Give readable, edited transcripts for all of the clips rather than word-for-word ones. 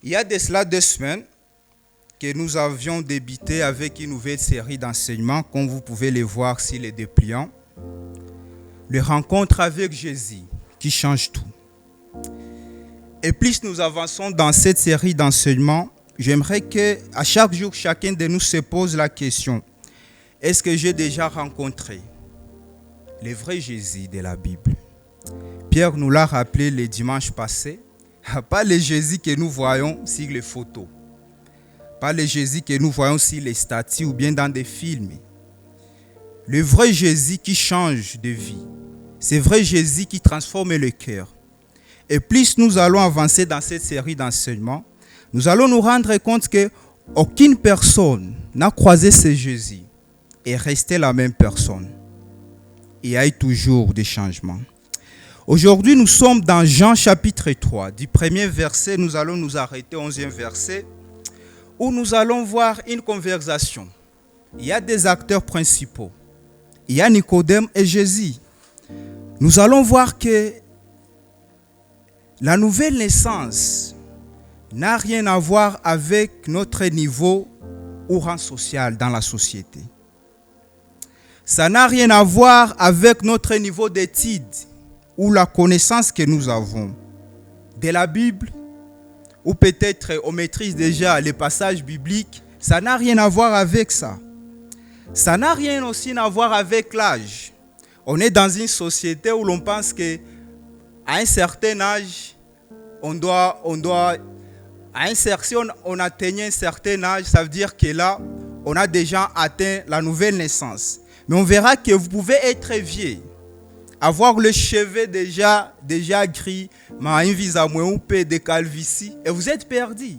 Il y a de cela 2 semaines que nous avions débuté avec une nouvelle série d'enseignements, comme vous pouvez les voir sur les dépliants. Les rencontres avec Jésus qui change tout. Et plus nous avançons dans cette série d'enseignements, j'aimerais qu'à chaque jour, chacun de nous se pose la question: est-ce que j'ai déjà rencontré le vrai Jésus de la Bible? Pierre nous l'a rappelé le dimanche passé. Pas le Jésus que nous voyons sur les photos. Pas le Jésus que nous voyons sur les statues ou bien dans des films. Le vrai Jésus qui change de vie. C'est vrai Jésus qui transforme le cœur. Et plus nous allons avancer dans cette série d'enseignements, nous allons nous rendre compte qu'aucune personne n'a croisé ce Jésus et resté la même personne. Il y a eu toujours des changements. Aujourd'hui, nous sommes dans Jean chapitre 3. Du premier verset, nous allons nous arrêter au 11e verset, où nous allons voir une conversation. Il y a des acteurs principaux. Il y a Nicodème et Jésus. Nous allons voir que la nouvelle naissance n'a rien à voir avec notre niveau ou rang social dans la société. Ça n'a rien à voir avec notre niveau d'études ou la connaissance que nous avons de la Bible, ou peut-être on maîtrise déjà les passages bibliques. Ça n'a rien à voir avec ça. Ça n'a rien aussi à voir avec l'âge. On est dans une société où l'on pense qu'à un certain âge, si on atteignait un certain âge, ça veut dire que là, on a déjà atteint la nouvelle naissance. Mais on verra que vous pouvez être vieux, avoir le cheveu déjà gris, une visa moins de calvitie, et vous êtes perdu.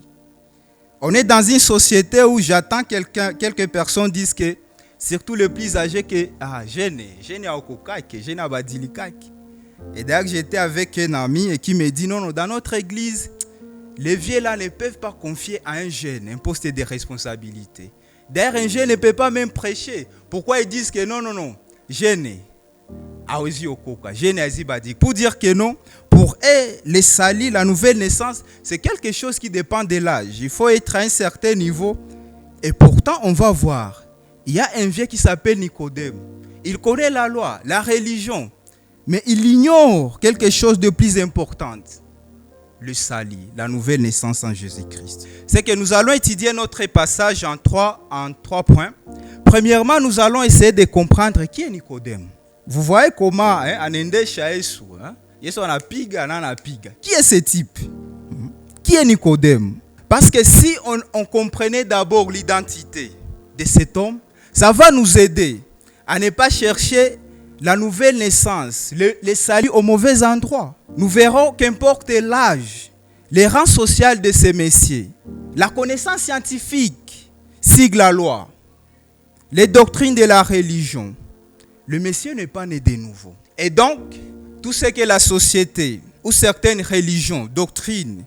On est dans une société où j'attends quelques personnes disent que, surtout les plus âgés, que jeune à okokaki, jeune à badilikaki. Et d'ailleurs, j'étais avec un ami et qui me dit non, dans notre église, les vieux là ne peuvent pas confier à un jeune un poste de responsabilité. D'ailleurs, un jeune ne peut pas même prêcher. Pourquoi ils disent que non, jeune. Pour dire que non, pour eux, les salis, la nouvelle naissance, c'est quelque chose qui dépend de l'âge. Il faut être à un certain niveau. Et pourtant, on va voir, il y a un vieux qui s'appelle Nicodème. Il connaît la loi, la religion, mais il ignore quelque chose de plus important. Le salut, la nouvelle naissance en Jésus-Christ. C'est que nous allons étudier notre passage en trois points. Premièrement, nous allons essayer de comprendre qui est Nicodème. Vous voyez comment anaendesha Yesu, Yesu anapiga na anapiga. Qui est ce type? Qui est Nicodème? Parce que si on comprenait d'abord l'identité de cet homme, ça va nous aider à ne pas chercher la nouvelle naissance, le salut au mauvais endroit. Nous verrons qu'importe l'âge, les rangs sociaux de ces messieurs, la connaissance scientifique, sigle la loi, les doctrines de la religion, le Messie n'est pas né de nouveau. Et donc, tout ce que la société ou certaines religions, doctrines,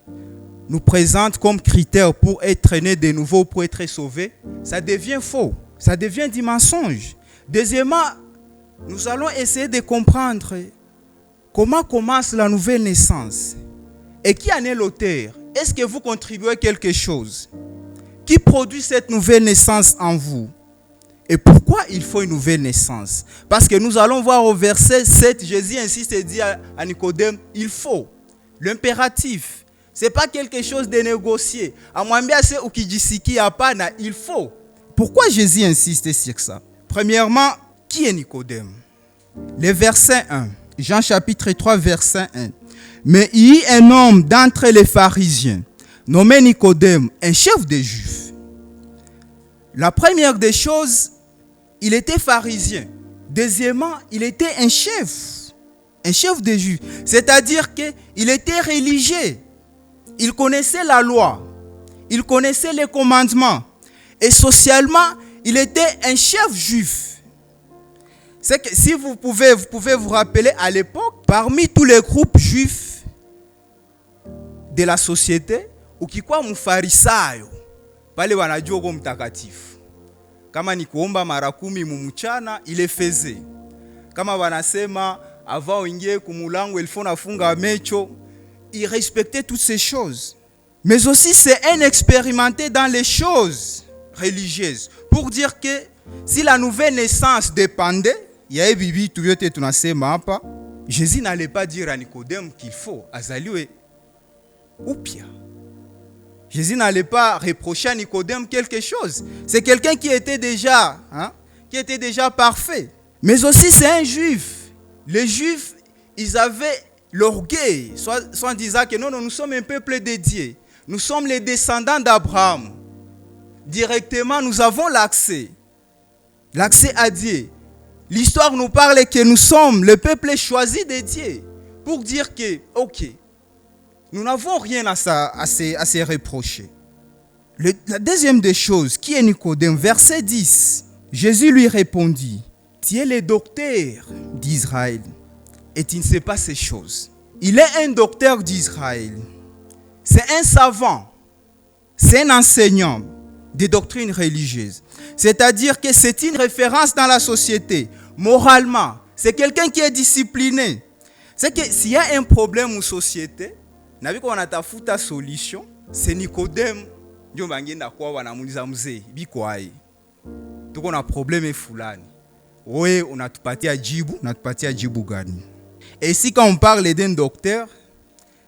nous présentent comme critères pour être né de nouveau, pour être sauvé, ça devient faux, ça devient du mensonge. Deuxièmement, nous allons essayer de comprendre comment commence la nouvelle naissance et qui en est l'auteur. Est-ce que vous contribuez quelque chose? Qui produit cette nouvelle naissance en vous? Et pourquoi il faut une nouvelle naissance? Parce que nous allons voir au verset 7, Jésus insiste et dit à Nicodème, il faut. L'impératif. Ce n'est pas quelque chose de négocié. Il faut. Pourquoi Jésus insiste sur ça? Premièrement, qui est Nicodème? Le verset 1, Jean chapitre 3, verset 1. Mais il y a un homme d'entre les pharisiens, nommé Nicodème, un chef des Juifs. La première des choses, il était pharisien. Deuxièmement, il était un chef des Juifs. C'est-à-dire qu'il était religieux. Il connaissait la loi. Il connaissait les commandements. Et socialement, il était un chef juif. C'est que si vous pouvez vous rappeler à l'époque, parmi tous les groupes juifs de la société, ukikuwa mfarisayo, pale wanajua uko mtakatifu. Kama ni kuomba mara 10 mchana, ile feze. Kama wanasema avant uingie kumulango il faut nafunga mecho, il respectait toutes ces choses. Mais aussi c'est un expérimenté dans les choses religieuses. Pour dire que si la nouvelle naissance dépendait, Jésus n'allait pas dire à Nicodème qu'il faut azaliwe ou pire. Jésus n'allait pas reprocher à Nicodème quelque chose. C'est quelqu'un qui était déjà parfait. Mais aussi c'est un juif. Les juifs, ils avaient l'orgueil, soit disant que non, nous sommes un peuple dédié. Nous sommes les descendants d'Abraham. Directement, nous avons l'accès à Dieu. L'histoire nous parle que nous sommes le peuple choisi de Dieu. Pour dire que, ok, nous n'avons rien à se reprocher. La deuxième des choses, qui est Nicodème, verset 10, Jésus lui répondit, tu es le docteur d'Israël et tu ne sais pas ces choses. Il est un docteur d'Israël. C'est un savant. C'est un enseignant des doctrines religieuses. C'est-à-dire que c'est une référence dans la société. Moralement, c'est quelqu'un qui est discipliné. C'est que s'il y a un problème en société, on a tafuta solution, c'est Nicodème. On a un problème fulani. Oui, on a jibu gani. Et ici, quand on parle d'un docteur,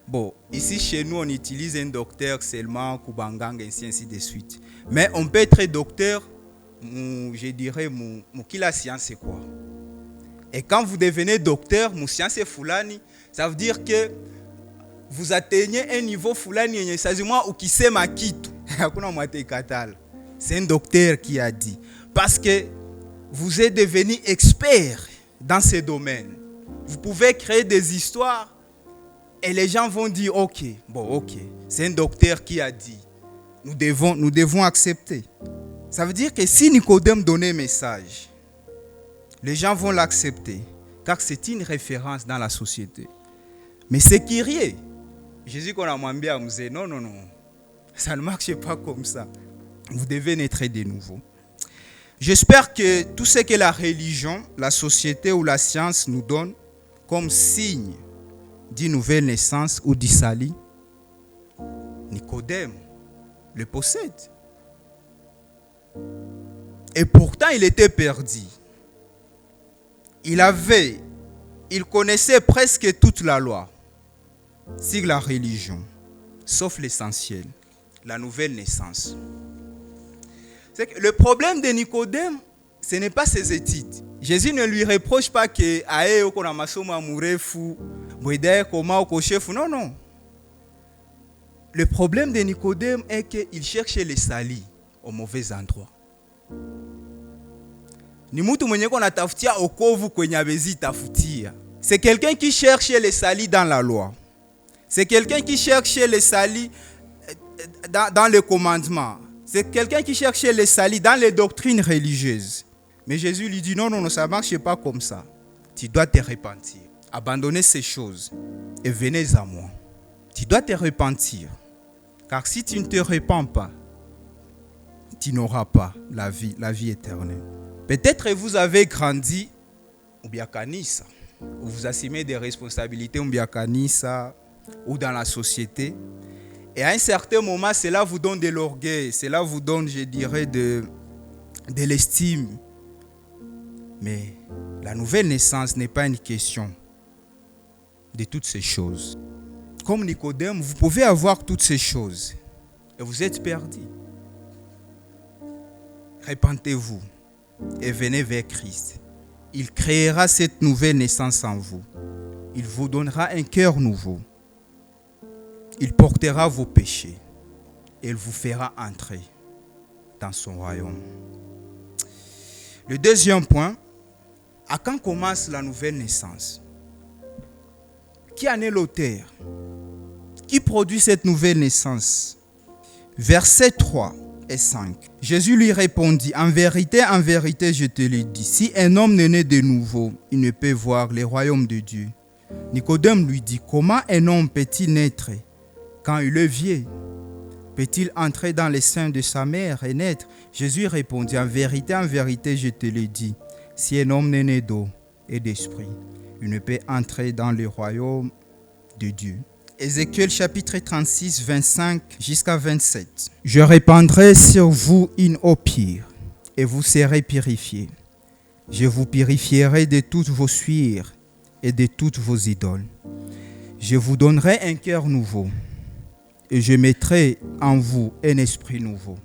bon, ici chez nous, on utilise un docteur seulement Kubangang, ainsi de suite. Mais on peut être docteur, je dirais, qui la science c'est quoi? Et quand vous devenez docteur, mon science est fulani, ça veut dire que vous atteignez un niveau fulani, c'est-à-dire ou qui sait ma kitu. C'est un docteur qui a dit. Parce que vous êtes devenu expert dans ce domaine. Vous pouvez créer des histoires et les gens vont dire ok, c'est un docteur qui a dit. Nous devons accepter. Ça veut dire que si Nicodème donnait un message, les gens vont l'accepter car c'est une référence dans la société. Mais c'est curieux. Jésus qu'on a demandé à nous dire non, ça ne marche pas comme ça. Vous devez naître de nouveau. J'espère que tout ce que la religion, la société ou la science nous donne comme signe d'une nouvelle naissance ou du salut, Nicodème le possède. Et pourtant, il était perdu. Il connaissait presque toute la loi sur la religion, sauf l'essentiel, la nouvelle naissance. C'est que le problème de Nicodème, ce n'est pas ses études. Jésus ne lui reproche pas que non. Le problème de Nicodème est qu'il cherchait les salis au mauvais endroit. C'est quelqu'un qui cherchait les salis dans la loi. C'est quelqu'un qui cherchait les salis dans le commandement. C'est quelqu'un qui cherchait les salis dans les doctrines religieuses. Mais Jésus lui dit non, ça ne marche pas comme ça. Tu dois te repentir. Abandonnez ces choses et venez à moi. Tu dois te repentir. Car si tu ne te repens pas, tu n'auras pas la vie éternelle. Peut-être vous avez grandi ou bien kanisa, ou vous assumez des responsabilités ou bien kanisa, ou dans la société. Et à un certain moment, cela vous donne de l'orgueil, cela vous donne, je dirais, de l'estime. Mais la nouvelle naissance n'est pas une question de toutes ces choses. Comme Nicodème, vous pouvez avoir toutes ces choses et vous êtes perdu. Repentez-vous et venez vers Christ. Il créera cette nouvelle naissance en vous. Il vous donnera un cœur nouveau. Il portera vos péchés et il vous fera entrer dans son royaume. Le deuxième point, à quand commence la nouvelle naissance? Qui en est l'auteur? Qui produit cette nouvelle naissance? Versets 3 et 5. Jésus lui répondit, en vérité, je te le dis, si un homme n'est né de nouveau, il ne peut voir le royaume de Dieu. Nicodème lui dit, comment un homme peut-il naître quand il est vieux? Peut-il entrer dans les seins de sa mère et naître? Jésus répondit, en vérité, je te le dis, si un homme n'est né d'eau et d'esprit, il ne peut entrer dans le royaume de Dieu. Ézéchiel chapitre 36, 25 jusqu'à 27. Je répandrai sur vous une eau pure, et vous serez purifiés. Je vous purifierai de toutes vos souillures et de toutes vos idoles. Je vous donnerai un cœur nouveau, et je mettrai en vous un esprit nouveau.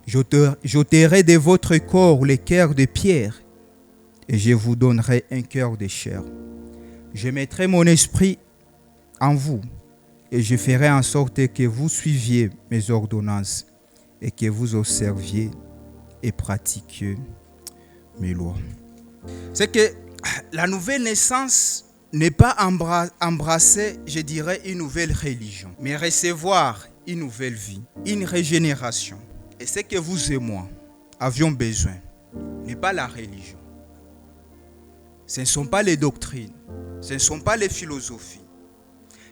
J'ôterai de votre corps les cœurs de pierre, et je vous donnerai un cœur de chair. Je mettrai mon esprit en vous, et je ferai en sorte que vous suiviez mes ordonnances et que vous observiez et pratiquiez mes lois. C'est que la nouvelle naissance n'est pas embrasser, je dirais, une nouvelle religion, mais recevoir une nouvelle vie, une régénération. Et ce que vous et moi avions besoin n'est pas la religion. Ce ne sont pas les doctrines, ce ne sont pas les philosophies.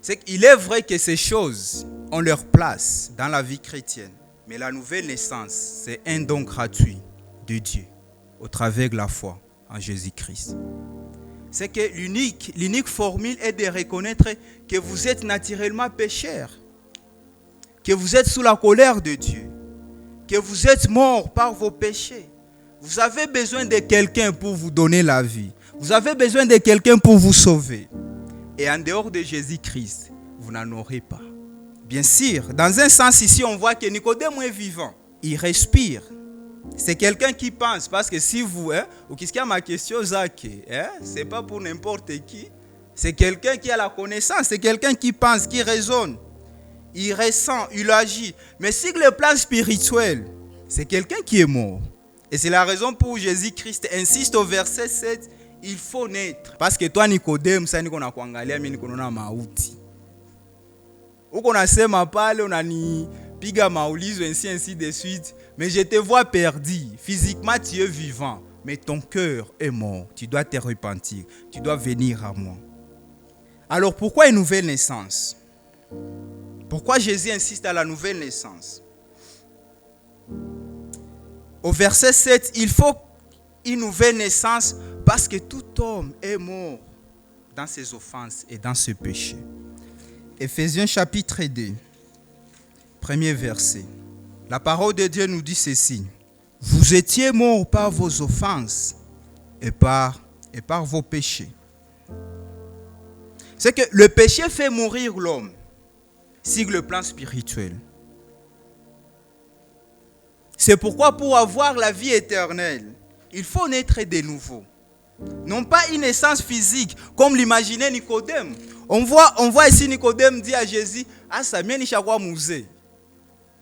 C'est qu'il est vrai que ces choses ont leur place dans la vie chrétienne. Mais la nouvelle naissance, c'est un don gratuit de Dieu au travers de la foi en Jésus-Christ. C'est que l'unique formule est de reconnaître que vous êtes naturellement pécheurs, que vous êtes sous la colère de Dieu, que vous êtes morts par vos péchés. Vous avez besoin de quelqu'un pour vous donner la vie. Vous avez besoin de quelqu'un pour vous sauver. Et en dehors de Jésus-Christ, vous n'en aurez pas. Bien sûr, dans un sens ici, on voit que Nicodème est vivant. Il respire. C'est quelqu'un qui pense. Parce que si vous, ou qu'est-ce qu'il y a ma question, Zach, c'est pas pour n'importe qui. C'est quelqu'un qui a la connaissance. C'est quelqu'un qui pense, qui raisonne. Il ressent, il agit. Mais sur le plan spirituel, c'est quelqu'un qui est mort. Et c'est la raison pour Jésus-Christ insiste au verset 7. Il faut naître. Parce que toi, Nicodème, ça niko na kuangalia mimi niko na mauti. Uko nasema pale unanipiga maulizo ainsi de suite, mais je te vois perdu. Physiquement, tu es vivant, mais ton cœur est mort. Tu dois te repentir. Tu dois venir à moi. Alors pourquoi une nouvelle naissance? Pourquoi Jésus insiste à la nouvelle naissance? Au verset 7, il faut une nouvelle naissance parce que tout homme est mort dans ses offenses et dans ses péchés. Éphésiens chapitre 2, premier verset. La parole de Dieu nous dit ceci. Vous étiez morts par vos offenses et par vos péchés. C'est que le péché fait mourir l'homme sur le plan spirituel. C'est pourquoi pour avoir la vie éternelle, il faut naître de nouveau. Non pas une naissance physique, comme l'imaginait Nicodème. On voit ici Nicodème dit à Jésus, ah ça mien nishakuwa musée.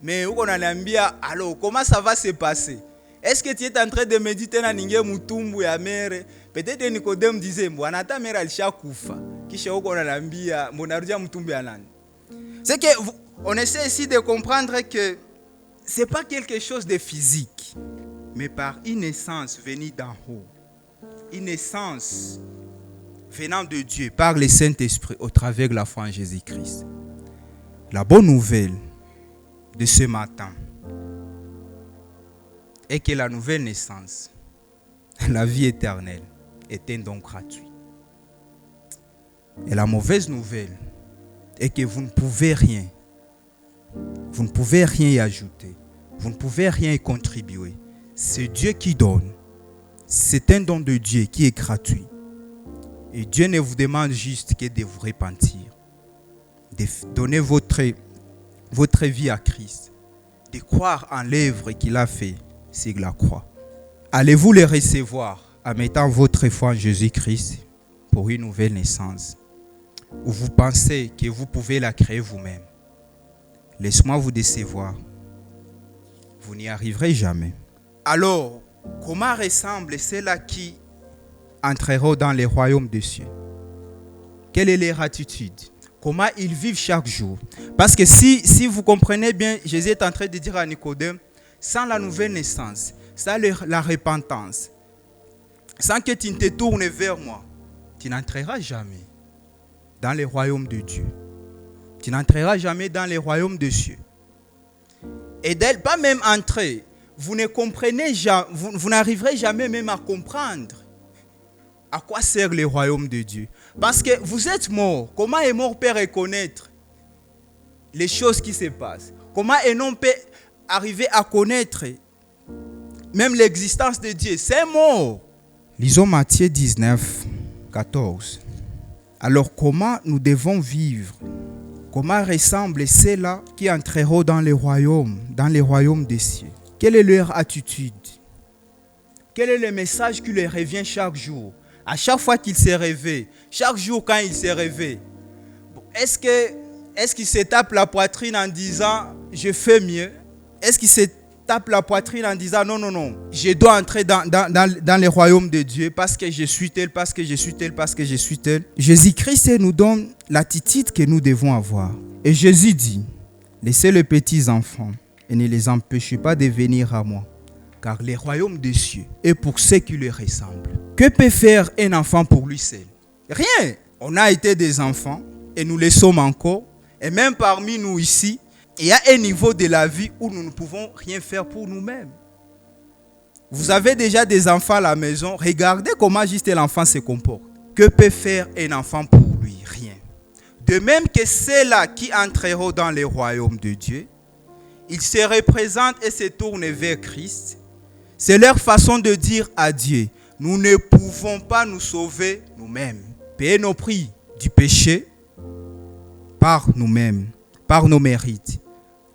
Mais on a l'ambia, alors comment ça va se passer? Est-ce que tu es en train de méditer na ninge mutumbu ya mere? Peut-être Nicodème disait, bwana ta mere alishakufa. Kisha uko na l'ambia, monarudia mutumbu ya nani? C'est que on essaie ici de comprendre que c'est pas quelque chose de physique, mais par une naissance venue d'en haut. Une naissance venant de Dieu par le Saint-Esprit au travers de la foi en Jésus-Christ. La bonne nouvelle de ce matin est que la nouvelle naissance, la vie éternelle, est un don gratuit. Et la mauvaise nouvelle est que vous ne pouvez rien. Vous ne pouvez rien y ajouter. Vous ne pouvez rien y contribuer. C'est Dieu qui donne. C'est un don de Dieu qui est gratuit. Et Dieu ne vous demande juste que de vous repentir, de donner votre vie à Christ, de croire en l'œuvre qu'il a fait sur la croix. Allez-vous le recevoir en mettant votre foi en Jésus-Christ pour une nouvelle naissance? Ou vous pensez que vous pouvez la créer vous-même? Laisse-moi vous décevoir. Vous n'y arriverez jamais. Alors, comment ressemble ceux-là qui entreront dans les royaumes des cieux? Quelle est leur attitude? Comment ils vivent chaque jour? Parce que si vous comprenez bien, Jésus est en train de dire à Nicodème, sans la nouvelle naissance, sans la repentance, sans que tu ne te tournes vers moi, tu n'entreras jamais dans les royaumes de Dieu. Tu n'entreras jamais dans les royaumes des cieux. Et d'elle, pas même entrer, vous ne comprenez jamais, vous n'arriverez jamais même à comprendre à quoi sert le royaume de Dieu. Parce que vous êtes mort. Comment un mort peut reconnaître les choses qui se passent. Comment un homme peut arriver à connaître même l'existence de Dieu? C'est mort. Lisons Matthieu 19, 14. Alors comment nous devons vivre? Comment ressemblent ceux-là qui entreront dans les royaumes des cieux? Quelle est leur attitude? Quel est le message qui leur revient chaque jour? À chaque fois qu'ils se réveillent, chaque jour quand ils se réveillent, est-ce qu'ils se tapent la poitrine en disant « je fais mieux » Est-ce qu'ils se tapent la poitrine en disant « non, je dois entrer dans le royaume de Dieu parce que je suis tel, parce que je suis tel, parce que je suis tel ». Jésus-Christ nous donne l'attitude que nous devons avoir. Et Jésus dit « laissez les petits enfants et ne les empêchez pas de venir à moi, car le royaume des cieux est pour ceux qui lui ressemblent. » Que peut faire un enfant pour lui seul? Rien. On a été des enfants et nous le sommes encore. Et même parmi nous ici, il y a un niveau de la vie où nous ne pouvons rien faire pour nous-mêmes. Vous avez déjà des enfants à la maison. Regardez comment juste l'enfant se comporte. Que peut faire un enfant pour lui? Rien. De même que ceux-là qui entreront dans le royaume de Dieu, ils se représentent et se tournent vers Christ. C'est leur façon de dire à Dieu, nous ne pouvons pas nous sauver nous-mêmes. Payer nos prix du péché par nous-mêmes, par nos mérites.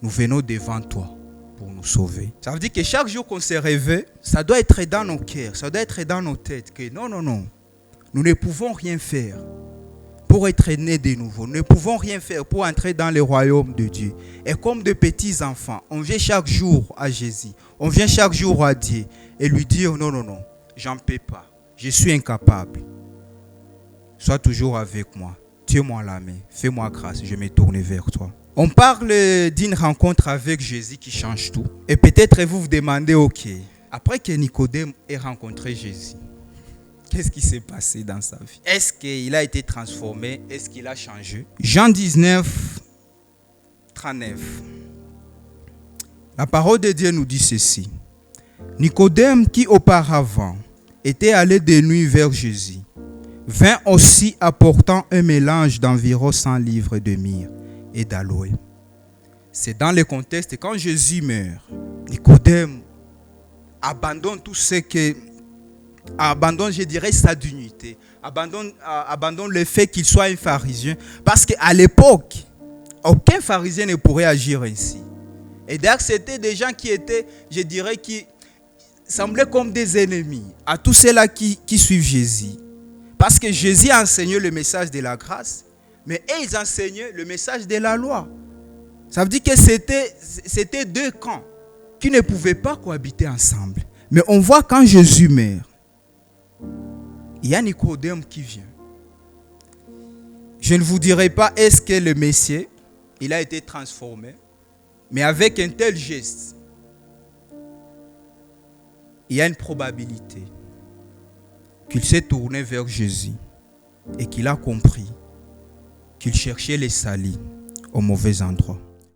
Nous venons devant toi pour nous sauver. Ça veut dire que chaque jour qu'on se réveille, ça doit être dans nos cœurs, ça doit être dans nos têtes que non, nous ne pouvons rien faire pour être nés de nouveau. Nous ne pouvons rien faire pour entrer dans le royaume de Dieu. Et comme de petits enfants, on vient chaque jour à Jésus, on vient chaque jour à Dieu et lui dire non, j'en peux pas, je suis incapable. Sois toujours avec moi, tiens-moi la main, fais-moi grâce, je me tourne vers toi. On parle d'une rencontre avec Jésus qui change tout. Et peut-être vous vous demandez, ok, après que Nicodème ait rencontré Jésus, qu'est-ce qui s'est passé dans sa vie? Est-ce qu'il a été transformé? Est-ce qu'il a changé? Jean 19, 39. La parole de Dieu nous dit ceci. Nicodème, qui auparavant était allé de nuit vers Jésus, vint aussi apportant un mélange d'environ 100 livres de myrrhe et d'aloe. C'est dans le contexte quand Jésus meurt, Nicodème abandonne tout ce que abandonne, je dirais, sa dignité, abandonne le fait qu'il soit un pharisien, parce qu'à l'époque, aucun pharisien ne pourrait agir ainsi. Et d'ailleurs, c'était des gens qui étaient, je dirais, qui semblaient comme des ennemis à tous ceux-là qui suivent Jésus. Parce que Jésus a enseigné le message de la grâce, mais ils enseignaient le message de la loi. Ça veut dire que c'était deux camps qui ne pouvaient pas cohabiter ensemble. Mais on voit quand Jésus meurt, il y a Nicodème qui vient. Je ne vous dirai pas est-ce que le Messie, il a été transformé, mais avec un tel geste, il y a une probabilité qu'il s'est tourné vers Jésus et qu'il a compris qu'il cherchait les salis au mauvais endroit.